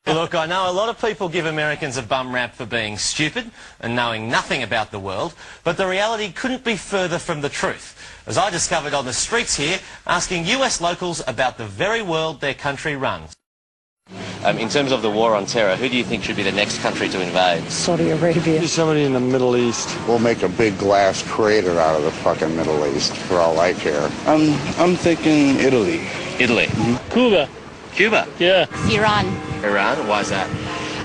Look, I know a lot of people give Americans a bum rap for being stupid and knowing nothing about the world, but the reality couldn't be further from the truth, as I discovered on the streets here, asking US locals about the very world their country runs. In terms of the war on terror, who do you think should be the next country to invade? Saudi Arabia. Somebody in the Middle East. We'll make a big glass crater out of the fucking Middle East, for all I care. I'm thinking Italy. Italy. Cuba. Cuba? Yeah. Iran. Iran? Why is that?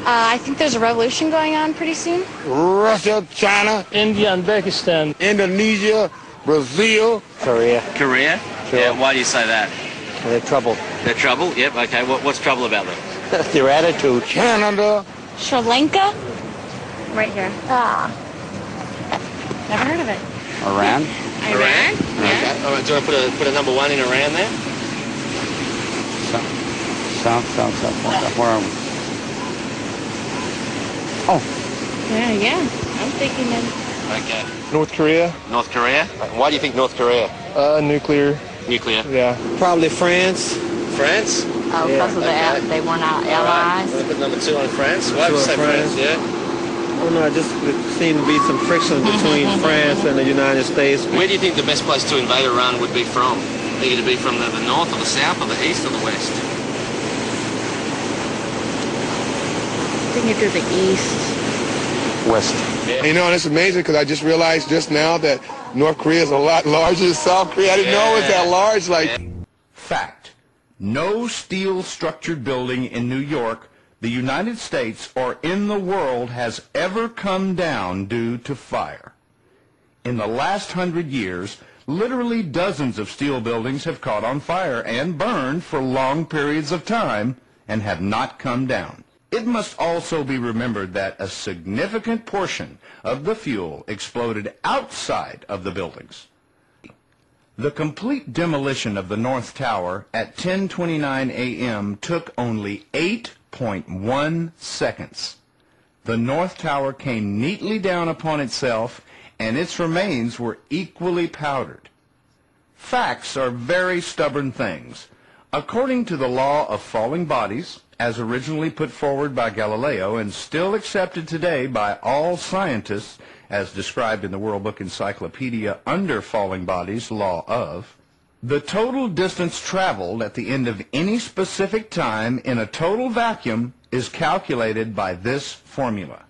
I think there's a revolution going on pretty soon. Russia, China, India and Pakistan. Indonesia, Brazil. Korea. Korea? Sure. Yeah, why do you say that? They're trouble. They're trouble? Yep, okay. What's trouble about them? Their attitude. Canada. Sri Lanka. Right here. Ah. Never heard of it. Iran. Iran? Okay. All right, do you want to put a number one in Iran there? South. Where are we? Oh. Yeah. I'm thinking of... Okay. North Korea. North Korea? Why do you think North Korea? Nuclear. Nuclear? Yeah. Probably France. France? Oh, because of they want our allies. Want to put number two on France? Why would you say France? Yeah? I don't know, just seemed to be some friction between France and the United States. Where do you think the best place to invade Iran would be from? Think it'd be from the north or the south or the east or the west? I think it'd be the east. West. Yeah. You know, and it's amazing because I just realized just now that North Korea is a lot larger than South Korea. I didn't know it was that large. Like. Fact. No steel-structured building in New York, the United States, or in the world has ever come down due to fire. In the last 100 years, literally dozens of steel buildings have caught on fire and burned for long periods of time and have not come down. It must also be remembered that a significant portion of the fuel exploded outside of the buildings. The complete demolition of the North Tower at 10:29 a.m. took only 8.1 seconds. The North Tower came neatly down upon itself, and its remains were equally powdered. Facts are very stubborn things. According to the law of falling bodies, as originally put forward by Galileo and still accepted today by all scientists, as described in the World Book Encyclopedia under falling bodies, law of, the total distance traveled at the end of any specific time in a total vacuum is calculated by this formula.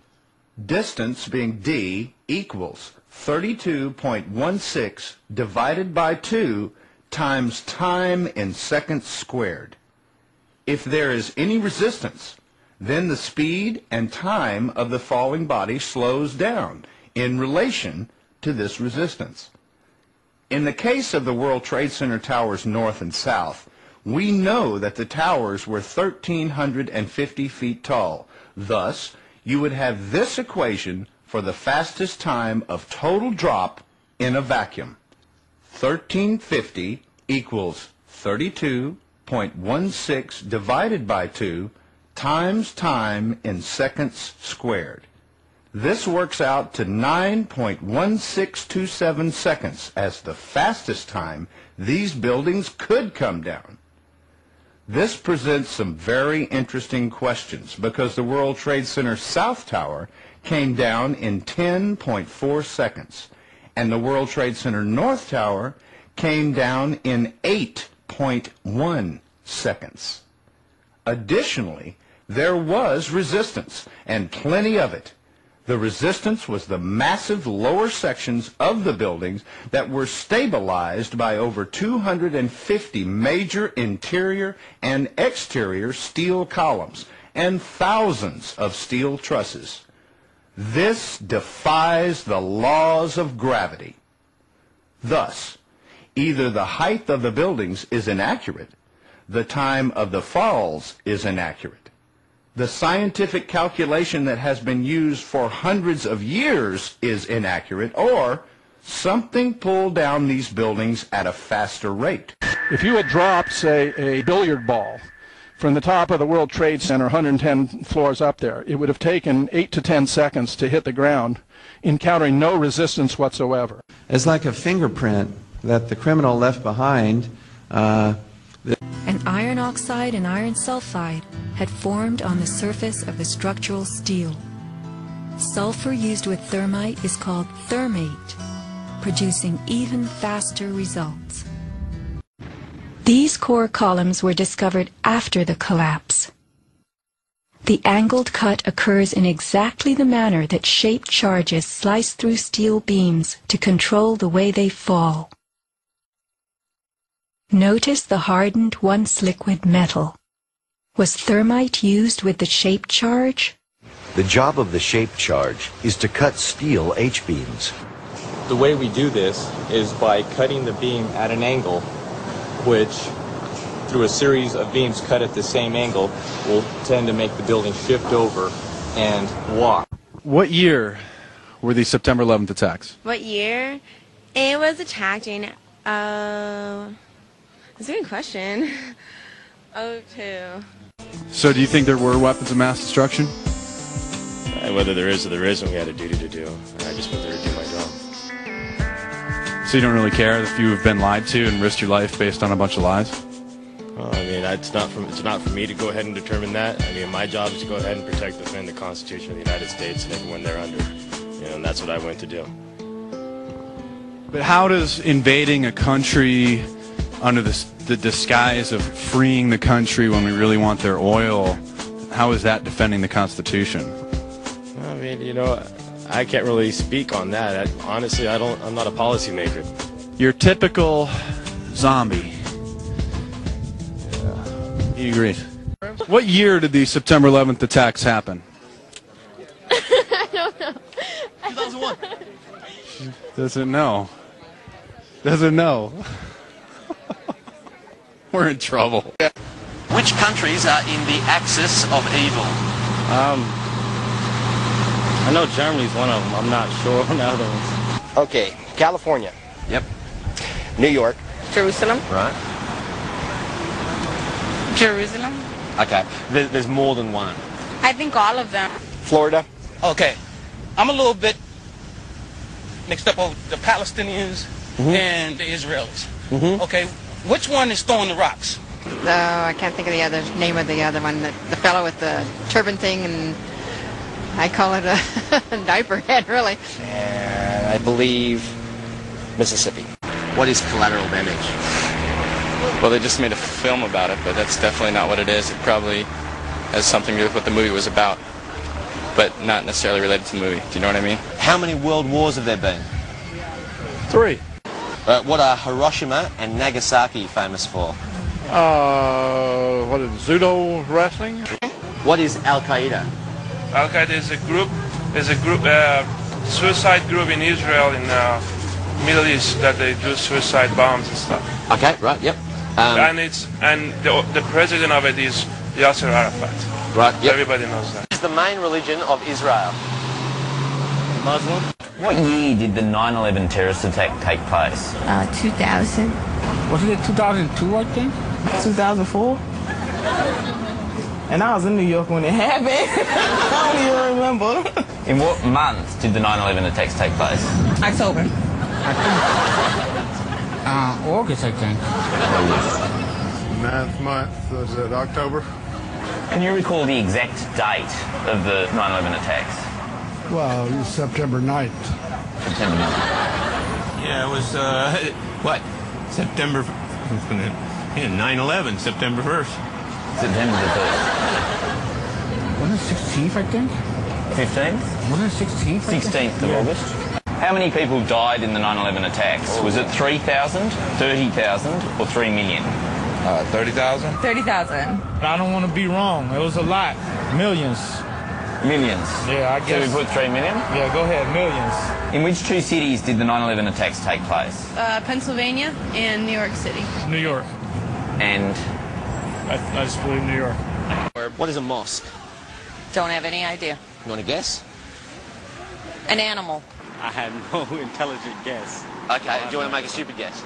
Distance being d equals 32.16 divided by 2 times time in seconds squared. If there is any resistance, then the speed and time of the falling body slows down in relation to this resistance. In the case of the World Trade Center towers north and south, we know that the towers were 1,350 feet tall. Thus, you would have this equation for the fastest time of total drop in a vacuum. 1,350 equals 32.16 divided by 2 times time in seconds squared. This works out to 9.1627 seconds as the fastest time these buildings could come down. This presents some very interesting questions because the World Trade Center South Tower came down in 10.4 seconds and the World Trade Center North Tower came down in 8.1 seconds. Additionally, there was resistance, and plenty of it. The resistance was the massive lower sections of the buildings that were stabilized by over 250 major interior and exterior steel columns and thousands of steel trusses. This defies the laws of gravity. Thus, either the height of the buildings is inaccurate, the time of the falls is inaccurate. The scientific calculation that has been used for hundreds of years is inaccurate, or something pulled down these buildings at a faster rate. If you had dropped, say, a billiard ball from the top of the World Trade Center, 110 floors up there, it would have taken 8 to 10 seconds to hit the ground, encountering no resistance whatsoever. It's like a fingerprint that the criminal left behind. And iron oxide and iron sulfide had formed on the surface of the structural steel. Sulfur used with thermite is called thermate, producing even faster results. These core columns were discovered after the collapse. The angled cut occurs in exactly the manner that shaped charges slice through steel beams to control the way they fall. Notice the hardened, once liquid metal. Was thermite used with the shaped charge? The job of the shaped charge is to cut steel H-beams. The way we do this is by cutting the beam at an angle, which, through a series of beams cut at the same angle, will tend to make the building shift over and walk. What year were these September 11th attacks? What year? It was attacked in, that's a good question. 2002. So do you think there were weapons of mass destruction? Whether there is or there isn't, we had a duty to do. I just went there to do my job. So you don't really care if you have been lied to and risked your life based on a bunch of lies? Well, I mean, it's not for me to go ahead and determine that. I mean, my job is to go ahead and protect and defend the Constitution of the United States and everyone they're under. You know, and that's what I went to do. But how does invading a country under the disguise of freeing the country when we really want their oil, how is that defending the Constitution? I mean, you know, I can't really speak on that. Honestly, I'm not a policymaker. Your typical zombie. You agree. What year did the September 11th attacks happen? I don't know. 2001. Doesn't know. Doesn't know. We're in trouble. Which countries are in the axis of evil? I know Germany's one of them. I'm not sure on the other ones. Okay, California. Yep. New York. Jerusalem. Right. Jerusalem. Okay. There's more than one. I think all of them. Florida. Okay. I'm a little bit mixed up over the Palestinians and the Israelis. Okay. Which one is throwing the rocks? I can't think of the other name of the other one. The fellow with the turban thing, and I call it a diaper head, really. And I believe Mississippi. What is collateral damage? Well, they just made a film about it, but that's definitely not what it is. It probably has something to do with what the movie was about, but not necessarily related to the movie. Do you know what I mean? How many world wars have there been? 3. What are Hiroshima and Nagasaki famous for? What is it, judo wrestling? What is Al-Qaeda? Al-Qaeda is a group, suicide group in Israel, in Middle East, that they do suicide bombs and stuff. Okay, right, yep. And the president of it is Yasser Arafat. Right, yep. Everybody knows that. What is the main religion of Israel? Muslim. What year did the 9/11 terrorist attack take place? 2000. Wasn't it 2002, I think? 2004. And I was in New York when it happened. I don't even remember. In what month did the 9/11 attacks take place? October. August, I think. 9th month, was it October? Can you recall the exact date of the 9/11 attacks? Well, it was September 9th. September 9th. Yeah, it was, September, 9/11, September 1st. September the 1st. Wasn't it 16th, I think? 15th? Wasn't it 16th? 16th of August. How many people died in the 9/11 attacks? Was it 3,000, 30,000, or 3 million? 30,000? 30,000. I don't want to be wrong. It was a lot. Millions. Millions? Yeah, I guess. So we put 3 million? Yeah, go ahead. Millions. In which two cities did the 9/11 attacks take place? Pennsylvania and New York City. New York. And? I just believe New York. What is a mosque? Don't have any idea. You want to guess? An animal. I have no intelligent guess. Okay, do you want to make a stupid guess?